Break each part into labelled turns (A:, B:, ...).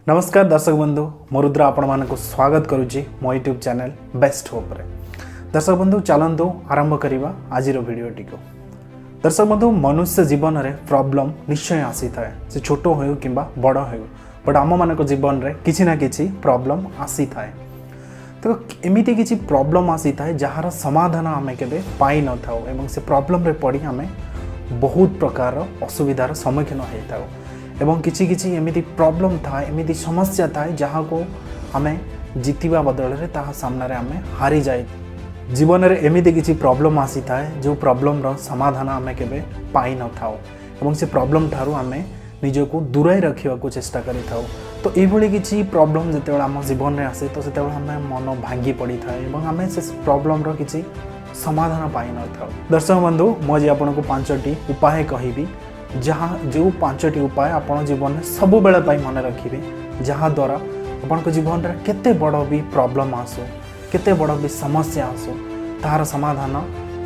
A: नमस्कार दर्शक बंधु मो रुद्र आपण मानक स्वागत करुच्ची मो यूट्यूब चैनल बेस्ट होप रे। दर्शक बंधु चलतु आरंभ करवा आज भिडटी को। दर्शक बंधु मनुष्य जीवन में प्रॉब्लम निश्चय आसी थाए से छोट हो कि बड़ हो बट आम मान जीवन में किसी ना कि प्रॉब्लम आसी थाए। तो एमती किसी प्रॉब्लम आसी थाए जार समाधान आम के पाई न था एवं से प्रॉब्लम रे पड़ी आम बहुत प्रकार असुविधार सम्मुखीन होता एवं किसी किसी एमती प्रॉब्लम थाए एमती समस्या थाए जहाँ को आम जीतवा बदल में ता सामने आम हारी जाए। जीवन में एमती किसी प्रॉब्लम आसी थाए जो प्रॉब्लम रो समाधान आम के पाई न था एवं से प्रॉब्लम ठारू आम निजक दूराई रखा चेष्टा करी था। तो ये किसी प्रॉब्लम जिते आम जीवन में आसे तो से आम मन भांगी पड़ी था एवं आम से प्रॉब्लम रो किसी समाधान पाई न था। दर्शक बंधु मुझे आपको 5टी उपाय कहबी जहाँ जो 5टी उपाय आप जीवन में सब बेले मन रखिए जहाँ द्वारा आपन जीवन में केते बड़ भी प्रॉब्लम आसो केते बड़ भी समस्या आसो तार समाधान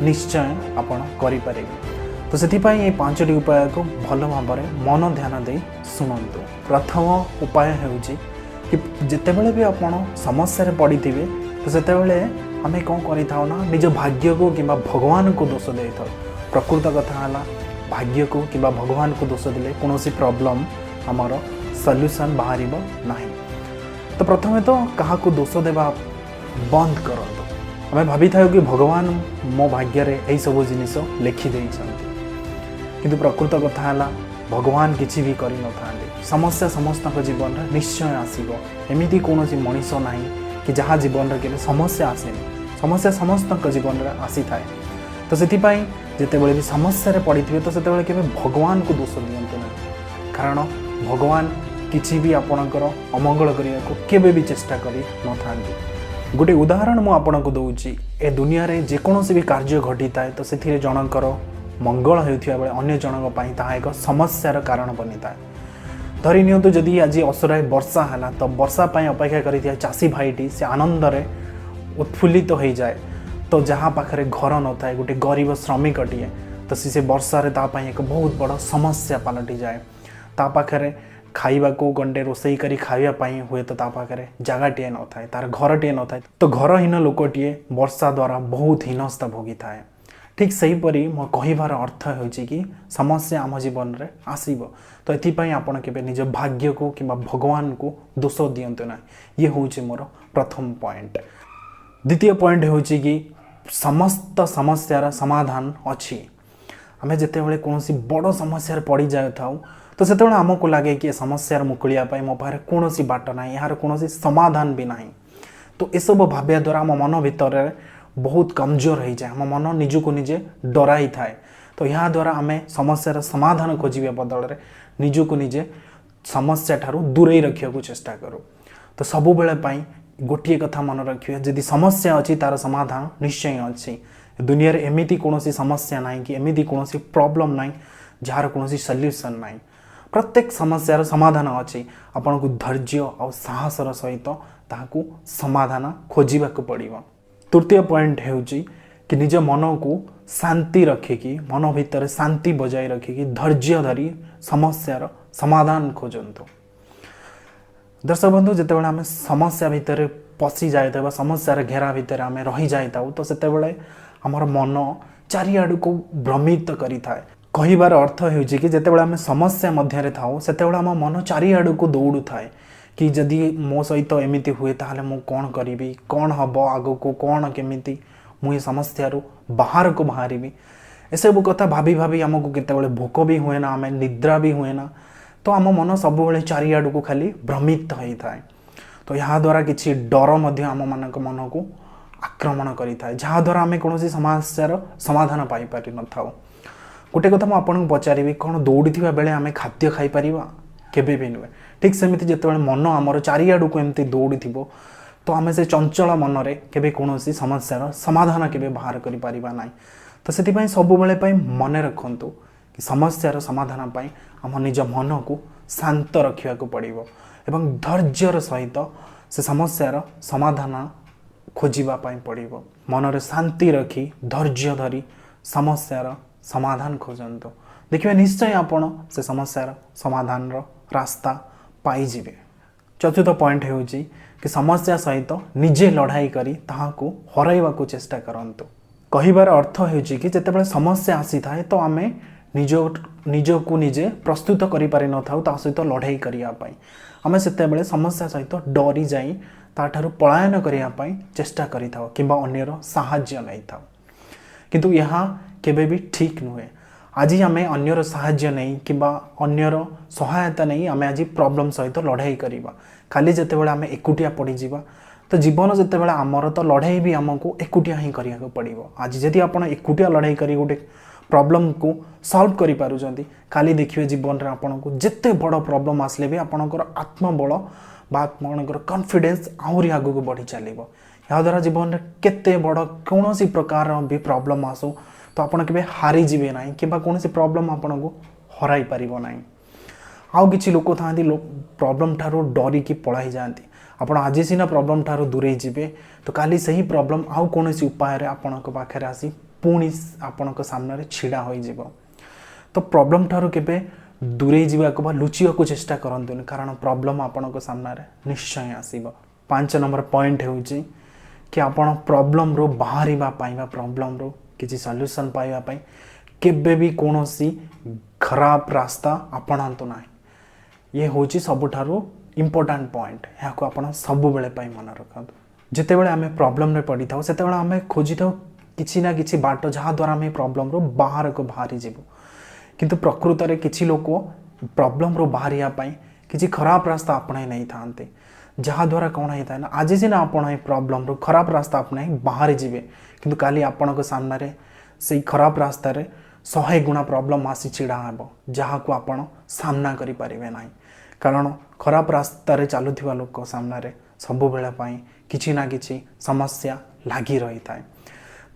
A: निश्चय आपन करि परिबे। तो से ये 5टी उपाय को भल भाव मन ध्यान दे शुणु। प्रथम उपाय होउची कि जितेबले भी आपन समस्या पड़ी थे तो से आम कौन कर निज भाग्य को कि भगवान को दोष दे था। प्रकृत कथा है भाग्य को कि भगवान को दोष देले कौन सी प्रॉब्लम आमर सॉल्यूशन बाहर नहीं। तो प्रथमे तो क्या दोष देवा बंद करते आम भाभी था कि भगवान मो भाग्य रे यही सब जिनिस लिखि किंतु प्रकृत कथा है भगवान किसी भी कर न समस्या समस्त जीवन में निश्चय आसो। एमती कौन मनीष ना कि जहाँ जीवन में केवल समस्या आसेनि समस्या समस्त जीवन में आसी थाए। तो से जिते बड़े भी समस्या पड़ी थे तो से भगवान को दोष दिंतु ना कारण भगवान किसी भी आपणकर अमंगल करने को केवे भी चेष्टा कर न था। गोटे उदाहरण मु आपको दूची ए दुनिया रे जेकोसी भी कार्य घटी थाए तो से जनकर मंगल होता बेले अन्य जनक एक समस्यार कारण बनी थाए। धरी नियंतु जदि आज असराय वर्षा है तो वर्षा अपेक्षा कर चाषी भाईटी से आनंद उत्फुल्लित हो जाए तो जहाँ पाखे घर न था गोटे गरीब श्रमिकटीए तो सी वर्षा रे तापाई एक बहुत बड़ समस्या पलटि जाए। ता पाखे खाइबा को गंडे रोसई करी खाइबा हुए तो ता पाखे जगहटीए न था तार घरटीए न था तो घरहीन लोकटीए वर्षा द्वारा बहुत हीनस्ता भोगी थाए। ठीक सेहीपरि मो कहिबार अर्थ होची कि समस्या आम जीवन में आसीबो तो एथिपाई आपण केबे निज भाग्य को कि भगवान को दोष दियंतु ना। ये होची मोर प्रथम पॉइंट। द्वितीय पॉइंट होची कि समस्त समस्यार समाधान अच्छी। आम जिते बड़े कौन बड़ समस्या पड़ जाए था तो से आमको लगे कि समस्या मुकुलिया मो पाखे कौन बाट ना यार कौन समाधान भी ना। तो यह सब भाविया द्वारा आम मन भितर बहुत कमजोर हो जाए आम मन निजको निजे डराई थाए। तो यहाँ द्वारा आम समस्यार समाधान खोजा बदल में निजको निजे समस्या ठारू दूरे रखा चेष्टा करूँ। तो सबु बेले गोटे कथा मन रखिए जदि समस्या अच्छी तार समाधान निश्चय अच्छी। दुनिया रे एमिति कौन समस्या ना कि एमिति कौन प्रॉब्लम ना जार कौन सॉल्यूशन ना। प्रत्येक समस्यार समाधान अच्छी आपन को धैर्य और साहसर सहित ताकू समाधान खोजा पड़ो। तृतीय पॉइंट होची कि निज मन को शांति रखिकी मन भितर शांति बजाय रखिकी धैर्य धरी समस्यार समाधान खोजतु। दर्शक बंधु जिते आम समस्या भितर पशि जाए समस्यार घेरा भितर आम रही जाए तो से आमर मन चारिआड़ को भ्रमित करि थाए। कहिबार अर्थ होची कि जिते आम समस्या मध्य था से आम मन चारिआड़ को दौड़ू थाए कि जदि मो सहित एमती हुए ताहले मु कौन करी कौन हम आग को कौन केमिति मुझे समस्या बाहर को बाहरी एसबू कथा भाभी भाभी आमको केतेबेले भोक भी हुए ना आम निद्रा भी हुए ना तो आम मन सब चारिआड़ को खाली भ्रमित होता है। तो यहाँ द्वारा किसी डर आम मान मन को आक्रमण करें जहाँ द्वारा आम कौन समस्यार समाधान पाई पारि न था। गोटे कथा मुझे पचारि कौन दौड़ी बेले आम खाद्य खाई पारिबा केबे भी नुहे। ठीक सेमती जिते मन आमर चारिआड़ को एमती दौड़ी थी तो आम से चंचल मन रे केबे कौन समस्यार समाधान केबे बाहर करि पारिबा नाही। तो से सब बेले मन रखु कि समस्यार समाधान पाई आम निज मन को शांत रखा पड़ो एवं धैर्यर सहित से समस्यार समाधान खोजापी पड़ो। मन रे शांति रखी धैर्य धरी समस्यार समाधान खोजतु देखिए निश्चय आपण से समस्यार समाधान रास्ता पाइजिबे। चतुर्थ पॉइंट होउची कि समस्या सहित निजे लड़ाई करी ताहाकू हराइबा को चेष्टा करंतु। कहिबार अर्थ होउची कि जेतेबेले समस्या आसी थाए तो आमे निजको निजे प्रस्तुत करि पारि न थाउ ता सहित लड़ाई करिया पई आमे सेतेबेले समस्या सहित डरी जाई ताठारु पलायन करिया पई चेष्टा करि थाउ किबा अन्यर सहाय्य नै थाउ। किंतु यहाँ केबे भी ठीक नुहे। आज आमे अन्यर सहाय्य नहीं किबा अन्यर सहायता नहीं आमे आज प्रॉब्लम सहित लड़ाई करिबा खाली जेतेबेले आमे एकुटिया पड़ी जिबा तो जीवन जेतेबेले आमर तो लड़ाई भी आमको एकुटिया ही करिया को पड़िबो। आज जदि आपण एकुटिया लड़ाई करी गोटे प्रॉब्लम को सॉल्व करि पारुचंती काली देखिबे जीवन रे आपनको जेते बड़ प्रॉब्लम आसले भी आपनकर आत्मबल बा आपनकर कॉन्फिडेंस आहुरी आगु को बढ़ी चलिबो। या द्वारा जीवन रे केते बड़ कोनोसी प्रकार भी प्रॉब्लम आसो तो आपण केबे हारी जिवे नाही किबा कोनोसी प्रॉब्लम आपनको हराई परिबो नाही। आउ किछि लोक थांती प्रॉब्लम ठारो डरी की पळाई जांती आपण आज सिना प्रॉब्लम ठारो दूरे जिवे तो काली सही प्रॉब्लम आउ कोनोसी उपाय रे आपनको पाखरे आसी पुणी आपनको सामने रे छिडा होई जिवो। तो प्रॉब्लम ठारो केबे दूरे जिवा को बा लुचिया को चेष्टा करंतुनी कारण प्रॉब्लम आपनको सामने रे निश्चय आसीबो। 5 नंबर पॉइंट हेउची कि आपण प्रॉब्लम रो बाहरिबा पाइबा प्रॉब्लम रो किसी सॉल्यूशन पाइबा पाई केबे भी कोनोसी खराब रास्ता अपनांतु नाही। ये होची सबुठारो इंपोर्टेंट पॉइंट या को आपण सब बेले पाई मन रखंतु। जेते बेले हमें प्रॉब्लम रे पड़ी थाउ सेते बेले हमें खोजी थाउ किछि ना किछि बाट जहा द्वारा हमें प्रॉब्लम रो बाहर को बाहरी जिवो। किंतु प्रकृत रे किछि लोक प्रॉब्लम रो बाहरिया पाई किछि खराब रास्ता अपनाई नहीं थांते जहा द्वारा कौन होता ना आज सिना आपण ए प्रॉब्लम रो खराब रास्ता अपनाई बाहर जिवे किंतु काली आपनको सामने रे से खराब रास्ता रे 100 गुणा प्रॉब्लम आसी छिड़ा हेबो जहा को आपण सामना करि परिबे नाही। कारण खराब रास्ता रे चालुथिबा लोक सामने रे सब बेला पाई किछि ना किछि समस्या लागी रही थाए।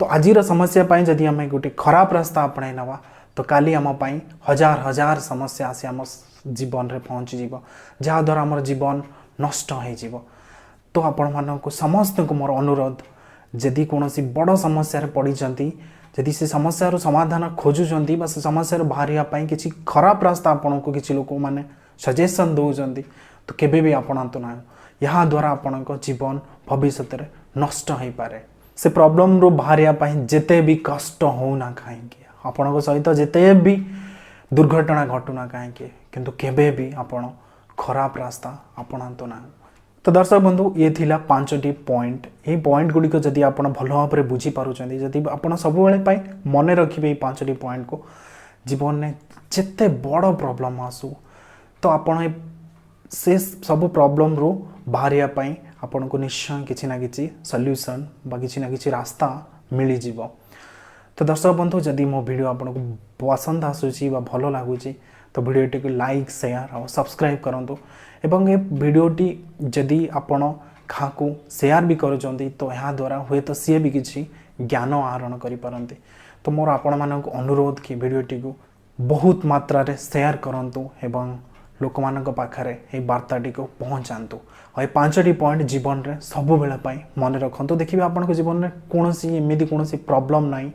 A: तो आजिर समस्या पाई जदि हमें गोटे खराब रास्ता अपनाई नवा तो काली आम पाई हजार हजार समस्या आसी आम जीवन रे पहुंची जीवो जहा द्वारा हमर जीवन नष्ट हो जीवो। तो आपण मानक समस्त को मोर अनुरोध जदि कोनोसी बड़ समस्या रे पड़ी जंती जदि से समस्या रो समाधान खोजुचंती बा से समस्या रो बाहरिया पाई किछि खराब रास्ता आपनको किछि लोक माने सजेशन दउचंती तो केबे भी आपणांतु ना यहाँ द्वारा आपनको जीवन भविष्य रे नष्ट होई पारे। से प्रॉब्लम रो बाहरिया पाई जेते भी कष्ट हो ना काहेकि आपनको सहित जेते भी दुर्घटना घटुना काहेकि किंतु केबे भी आपण खराब रास्ता अपनांतु ना। तो दर्शक बंधु ये थिला 5टी पॉइंट ये पॉइंट गुडी को जदि आपण भलो भाव रे बुझी पारुचंदी जदि आपण सब बेले पाई मने रखिबे 5टी पॉइंट को जीवन में जेते बड़ प्रॉब्लम आसु तो आपण से सब प्रॉब्लम रो बाहरिया पाई आपण को निश्चय किछि ना किछि सॉल्यूशन बा किछि ना किछि रास्ता मिली जीवो। तो दर्शक बंधु जदि मो वीडियो आपको पसंद आसुची बा भलो लागुची तो वीडियो को लाइक शेयर और सब्सक्राइब करंतु एवं ये वीडियोटी जदि आपण खाकू शेयर भी करूचंती तो यहाँ द्वारा हुए तो सी भी किसी ज्ञान आहरण करि पारंती। तो मोर आपण मानक अनुरोध कि वीडियोटी को बहुत मात्रा रे शेयर करंतु एवं लोक मानक पाखरे ए वार्ताटी को पहुँचातु और 5टी पॉइंट जीवन रे सब बेला पाई मन रखंतु। देखिबे आपनको जीवन रे कोनोसी एमिदी कोनोसी प्रॉब्लम नाही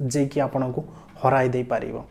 A: जे कि आपनको हराई दे पारिबो।